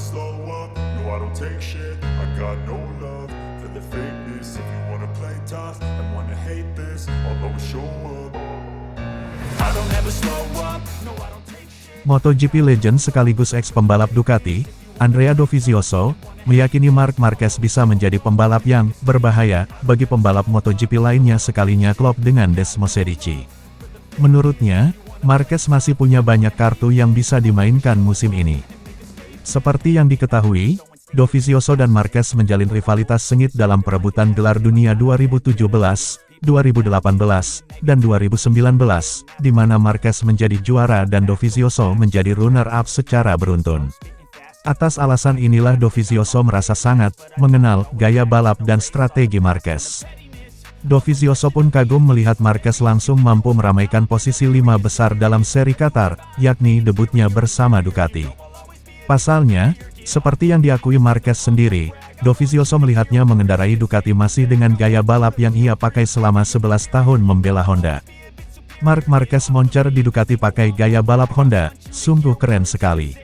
slow up, no I don't take shit. I got no love for the fakeness. If you wanna play tough and wanna hate this, I'll always show up. I don't ever slow up, no I don't take shit. MotoGP legend sekaligus ex-pembalap Ducati, Andrea Dovizioso, meyakini Marc Marquez bisa menjadi pembalap yang berbahaya bagi pembalap MotoGP lainnya sekalinya klop dengan Desmosedici. Menurutnya, Marquez masih punya banyak kartu yang bisa dimainkan musim ini. Seperti yang diketahui, Dovizioso dan Marquez menjalin rivalitas sengit dalam perebutan gelar dunia 2017, 2018, dan 2019, di mana Marquez menjadi juara dan Dovizioso menjadi runner-up secara beruntun. Atas alasan inilah Dovizioso merasa sangat mengenal gaya balap dan strategi Marquez. Dovizioso pun kagum melihat Marquez langsung mampu meramaikan posisi 5 besar dalam seri Qatar, yakni debutnya bersama Ducati. Pasalnya, seperti yang diakui Marquez sendiri, Dovizioso melihatnya mengendarai Ducati masih dengan gaya balap yang ia pakai selama 11 tahun membela Honda. Marc Marquez moncer di Ducati pakai gaya balap Honda, sungguh keren sekali.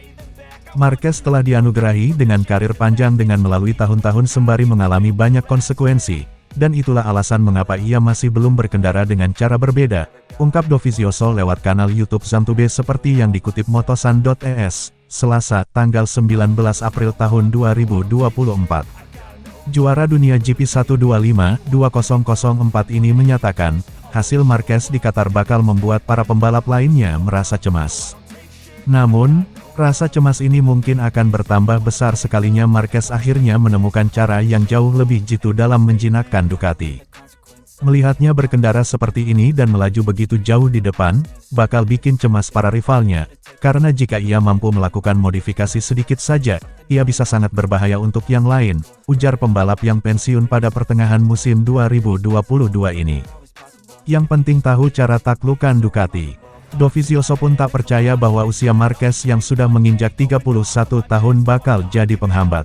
Marquez telah dianugerahi dengan karir panjang dengan melalui tahun-tahun sembari mengalami banyak konsekuensi, dan itulah alasan mengapa ia masih belum berkendara dengan cara berbeda, ungkap Dovizioso lewat kanal YouTube Zamtube seperti yang dikutip motosan.es, Selasa, tanggal 19 April tahun 2024. Juara dunia GP 125-2004 ini menyatakan, hasil Marquez di Qatar bakal membuat para pembalap lainnya merasa cemas. Namun, rasa cemas ini mungkin akan bertambah besar sekalinya Marquez akhirnya menemukan cara yang jauh lebih jitu dalam menjinakkan Ducati. Melihatnya berkendara seperti ini dan melaju begitu jauh di depan, bakal bikin cemas para rivalnya, karena jika ia mampu melakukan modifikasi sedikit saja, ia bisa sangat berbahaya untuk yang lain, ujar pembalap yang pensiun pada pertengahan musim 2022 ini. Yang penting tahu cara taklukan Ducati. Dovizioso pun tak percaya bahwa usia Marquez yang sudah menginjak 31 tahun bakal jadi penghambat.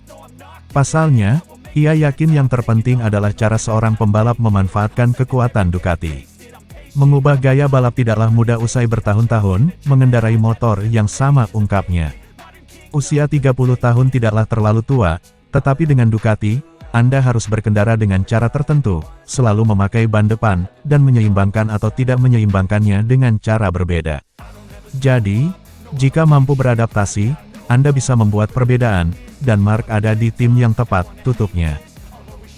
Pasalnya, ia yakin yang terpenting adalah cara seorang pembalap memanfaatkan kekuatan Ducati. Mengubah gaya balap tidaklah mudah usai bertahun-tahun mengendarai motor yang sama, ungkapnya. Usia 30 tahun tidaklah terlalu tua, tetapi dengan Ducati, Anda harus berkendara dengan cara tertentu, selalu memakai ban depan, dan menyeimbangkan atau tidak menyeimbangkannya dengan cara berbeda. Jadi, jika mampu beradaptasi, Anda bisa membuat perbedaan, dan Marc ada di tim yang tepat, tutupnya.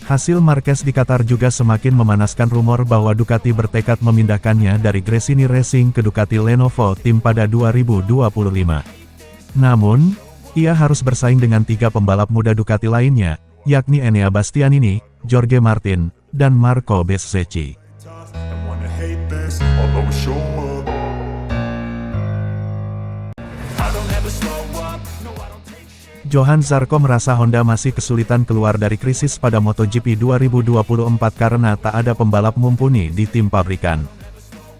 Hasil Marquez di Qatar juga semakin memanaskan rumor bahwa Ducati bertekad memindahkannya dari Gresini Racing ke Ducati Lenovo Team pada 2025. Namun, ia harus bersaing dengan 3 pembalap muda Ducati lainnya, yakni Enea Bastianini, Jorge Martin, dan Marco Bezzecchi. Johann Zarco merasa Honda masih kesulitan keluar dari krisis pada MotoGP 2024 karena tak ada pembalap mumpuni di tim pabrikan.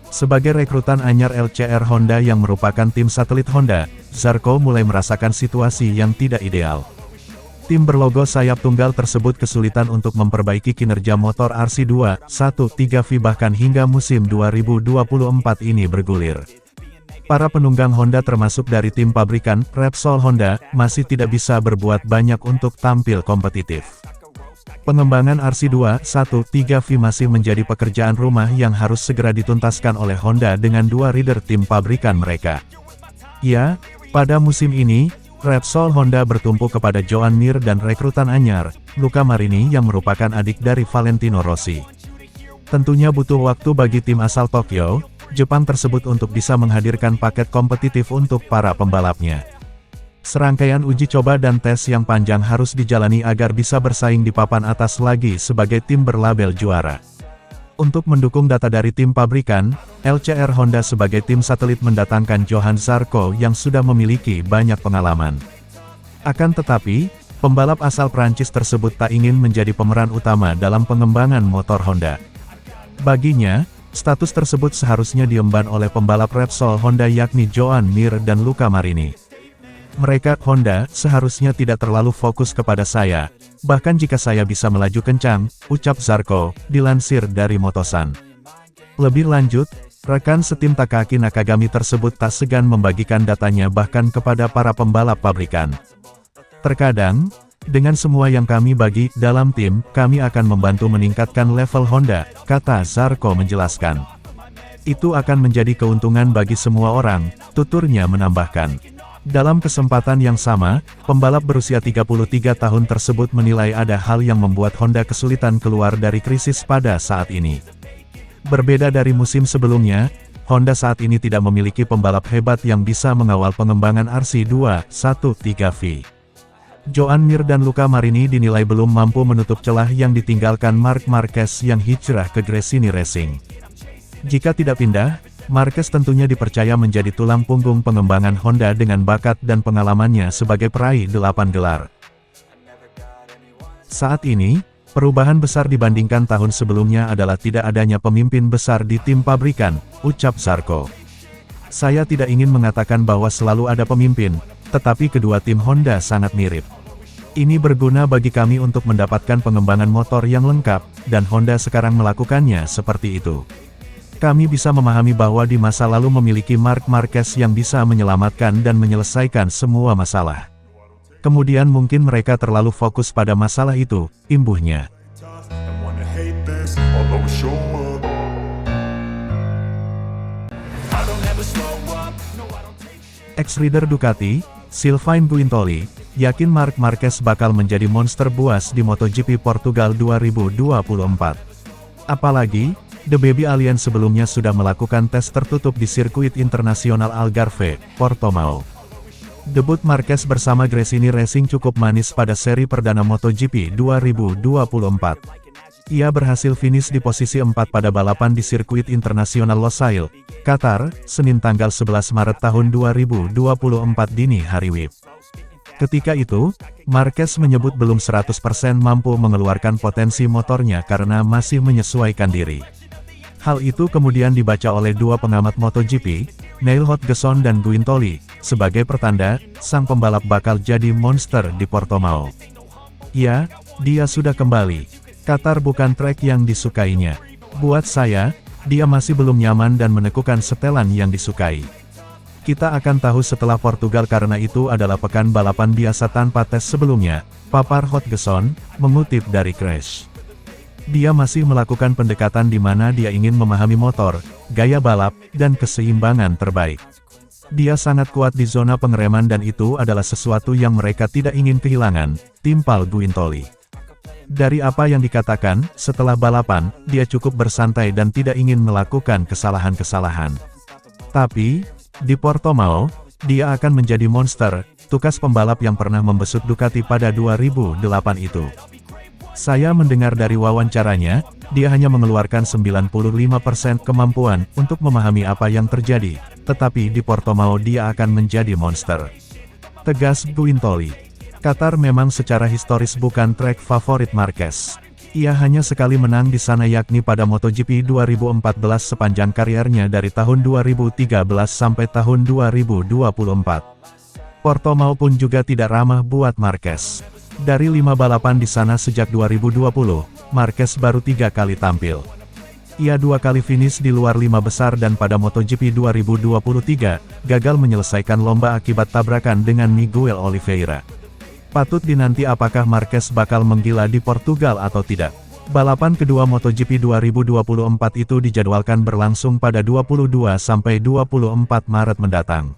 Sebagai rekrutan anyar LCR Honda yang merupakan tim satelit Honda, Zarco mulai merasakan situasi yang tidak ideal. Tim berlogo sayap tunggal tersebut kesulitan untuk memperbaiki kinerja motor RC213V bahkan hingga musim 2024 ini bergulir. Para penunggang Honda termasuk dari tim pabrikan, Repsol Honda, masih tidak bisa berbuat banyak untuk tampil kompetitif. Pengembangan RC213V masih menjadi pekerjaan rumah yang harus segera dituntaskan oleh Honda dengan 2 rider tim pabrikan mereka. Ya, pada musim ini, Repsol Honda bertumpu kepada Joan Mir dan rekrutan anyar, Luca Marini yang merupakan adik dari Valentino Rossi. Tentunya butuh waktu bagi tim asal Tokyo, Jepang tersebut untuk bisa menghadirkan paket kompetitif untuk para pembalapnya. Serangkaian uji coba dan tes yang panjang harus dijalani agar bisa bersaing di papan atas lagi sebagai tim berlabel juara. Untuk mendukung data dari tim pabrikan, LCR Honda sebagai tim satelit mendatangkan Johann Zarco yang sudah memiliki banyak pengalaman. Akan tetapi, pembalap asal Prancis tersebut tak ingin menjadi pemeran utama dalam pengembangan motor Honda. Baginya, status tersebut seharusnya diemban oleh pembalap Repsol Honda yakni Joan Mir dan Luca Marini. Mereka, Honda, seharusnya tidak terlalu fokus kepada saya, bahkan jika saya bisa melaju kencang, ucap Zarco, dilansir dari Motosan. Lebih lanjut, rekan setim Takaki Nakagami tersebut tak segan membagikan datanya bahkan kepada para pembalap pabrikan. Terkadang, dengan semua yang kami bagi dalam tim, kami akan membantu meningkatkan level Honda, kata Zarco menjelaskan. Itu akan menjadi keuntungan bagi semua orang, tuturnya menambahkan. Dalam kesempatan yang sama, pembalap berusia 33 tahun tersebut menilai ada hal yang membuat Honda kesulitan keluar dari krisis pada saat ini. Berbeda dari musim sebelumnya, Honda saat ini tidak memiliki pembalap hebat yang bisa mengawal pengembangan RC213V. Joan Mir dan Luca Marini dinilai belum mampu menutup celah yang ditinggalkan Marc Marquez yang hijrah ke Gresini Racing. Jika tidak pindah, Marquez tentunya dipercaya menjadi tulang punggung pengembangan Honda dengan bakat dan pengalamannya sebagai peraih 8 gelar. Saat ini, perubahan besar dibandingkan tahun sebelumnya adalah tidak adanya pemimpin besar di tim pabrikan, ucap Zarco. Saya tidak ingin mengatakan bahwa selalu ada pemimpin, tetapi kedua tim Honda sangat mirip. Ini berguna bagi kami untuk mendapatkan pengembangan motor yang lengkap, dan Honda sekarang melakukannya seperti itu. Kami bisa memahami bahwa di masa lalu memiliki Marc Marquez yang bisa menyelamatkan dan menyelesaikan semua masalah. Kemudian mungkin mereka terlalu fokus pada masalah itu, imbuhnya. Ex-rider Ducati, Sylvain Guintoli, yakin Marc Marquez bakal menjadi monster buas di MotoGP Portugal 2024. Apalagi, The Baby Alien sebelumnya sudah melakukan tes tertutup di sirkuit internasional Algarve, Portimao. Debut Marquez bersama Gresini Racing cukup manis pada seri perdana MotoGP 2024. Ia berhasil finish di posisi 4 pada balapan di sirkuit internasional Losail, Qatar, Senin tanggal 11 Maret tahun 2024 dini hari WIB. Ketika itu, Marquez menyebut belum 100% mampu mengeluarkan potensi motornya karena masih menyesuaikan diri. Hal itu kemudian dibaca oleh dua pengamat MotoGP, Neil Hodgson dan Guintoli, sebagai pertanda, sang pembalap bakal jadi monster di Portimao. Ya, dia sudah kembali. Qatar bukan trek yang disukainya. Buat saya, dia masih belum nyaman dan menekukan setelan yang disukai. Kita akan tahu setelah Portugal karena itu adalah pekan balapan biasa tanpa tes sebelumnya, papar Hodgson, mengutip dari Crash. Dia masih melakukan pendekatan di mana dia ingin memahami motor, gaya balap, dan keseimbangan terbaik. Dia sangat kuat di zona pengereman dan itu adalah sesuatu yang mereka tidak ingin kehilangan, timpal Guintoli. Dari apa yang dikatakan, setelah balapan, dia cukup bersantai dan tidak ingin melakukan kesalahan-kesalahan. Tapi, di Portimao, dia akan menjadi monster, tukas pembalap yang pernah membesut Ducati pada 2008 itu. Saya mendengar dari wawancaranya, dia hanya mengeluarkan 95% kemampuan untuk memahami apa yang terjadi, tetapi di Portimao dia akan menjadi monster. Tegas Guintoli. Qatar memang secara historis bukan trek favorit Marquez. Ia hanya sekali menang di sana yakni pada MotoGP 2014 sepanjang kariernya dari tahun 2013 sampai tahun 2024. Portimao pun juga tidak ramah buat Marquez. Dari 5 balapan di sana sejak 2020, Marquez baru 3 kali tampil. Ia 2 kali finish di luar 5 besar dan pada MotoGP 2023, gagal menyelesaikan lomba akibat tabrakan dengan Miguel Oliveira. Patut dinanti apakah Marquez bakal menggila di Portugal atau tidak. Balapan kedua MotoGP 2024 itu dijadwalkan berlangsung pada 22 sampai 24 Maret mendatang.